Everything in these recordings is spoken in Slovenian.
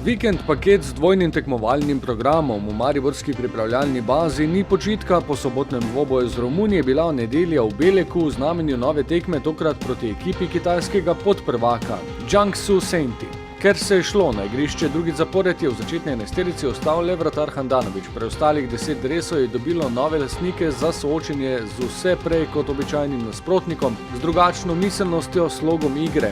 Vikend paket z dvojnim tekmovalnim programom v mariborski pripravljalni bazi ni počitka. Po sobotnem dvoboju z Romunijo je bila nedelja v Beleku v znamenju nove tekme, tokrat proti ekipi kitajskega podprvaka Jiangsu Senti. Ker se je šlo na igrišče drugi zapored, je v začetni enajsterici ostal le vratar Handanović. Preostalih 10 dresov je dobilo nove lastnike za soočenje z vse prej kot običajnim nasprotnikom, z drugačno miselnostjo, slogom igre.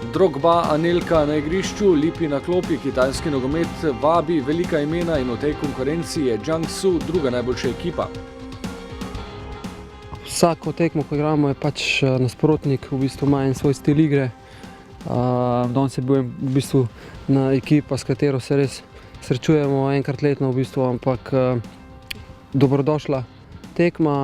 Drogba, Anelka na igrišču, Lipi na klopi, kitajski nogomet vabi velika imena in v tej konkurenci je Jiangsu druga najboljša ekipa. Vsako tekmo, ko igramo, je pač nasprotnik v bistvu ima en svoj stil igre. Danes je bil v bistvu na ekipa, s katero se res srečujemo enkrat letno v bistvu, ampak dobrodošla tekma.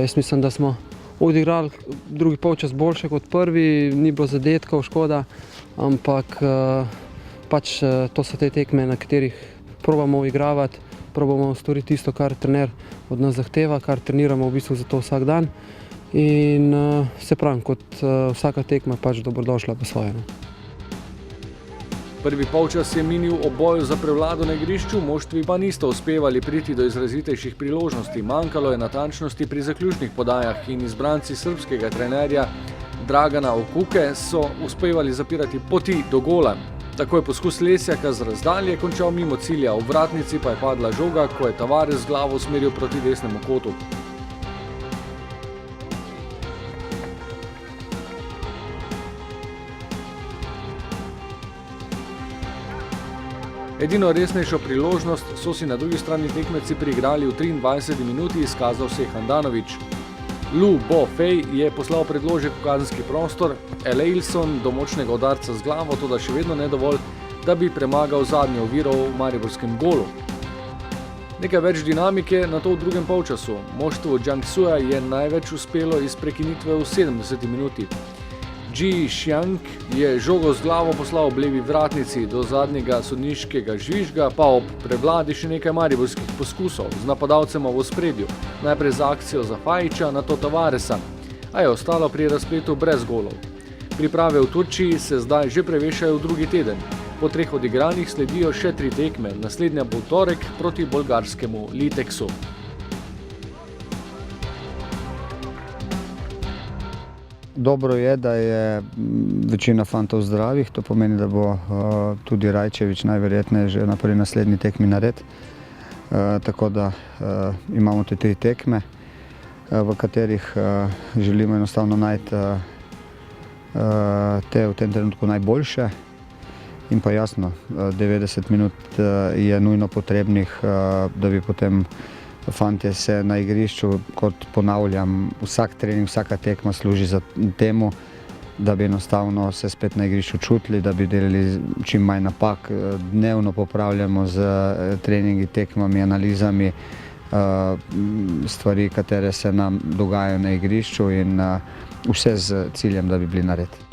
Jaz mislim, da smo odigrali drugi polčas boljše kot prvi, ni bilo zadetkov, škoda, ampak to so te tekme, na katerih probamo igravati, probamo storiti tisto, kar trener od nas zahteva, kar treniramo v bistvu za to vsak dan. In se pravim, kot vsaka tekma pač dobrodošla po svoje. Prvi polčas je minil ob boju za prevlado na igrišču, moštvi pa nista uspevali priti do izrazitejših priložnosti. Manjkalo je natančnosti pri zaključnih podajah in izbranci srbskega trenerja Dragana Okuke so uspevali zapirati poti do gola. Tako je poskus Lesjaka z razdalje končal mimo cilja, v vratnici pa je padla žoga, ko je Tavares z glavo usmeril proti desnemu kotu. Edino resnejšo priložnost so si na drugi strani tekmeci priigrali v 23. minuti, izkazal se je Handanović. Lu Bo Fei je poslal predložek v kazenski prostor, Eleilson do močnega udarca z glavo, toda še vedno ne dovolj, da bi premagal zadnjo oviro v mariborskem golu. Nekaj več dinamike na to v drugem polčasu. Moštvu Jiangsuja je največ uspelo iz prekinitve v 70. minuti. Ji Xiang je žogo z glavo poslal v levi vratnici, do zadnjega sodniškega žvižga pa ob prevladi še nekaj mariborskih poskusov z napadalcema v ospredju, najprej za akcijo za Fajića, nato Tavaresa, a je ostalo pri razpletu brez golov. Priprave v Turčiji se zdaj že prevešajo v drugi teden. Po 3 odigranih sledijo še 3 tekme, naslednja bo v torek proti bolgarskemu Liteksu. Dobro je, da je večina fantov zdravih, to pomeni, da bo tudi Rajčević najverjetneje že na prvi naslednji tekmi nared. Tako da imamo te 3 tekme, v katerih želimo enostavno najti te v tem trenutku najboljše. In pa jasno, 90 minut je nujno potrebnih, da bi potem fantje se na igrišču, kot ponavljam, vsak trening, vsaka tekma služi za temu, da bi enostavno se spet na igrišču čutili, da bi delali čim manj napak. Dnevno popravljamo z treningi, tekmami, analizami stvari, katere se nam dogajajo na igrišču in vse z ciljem, da bi bili nared.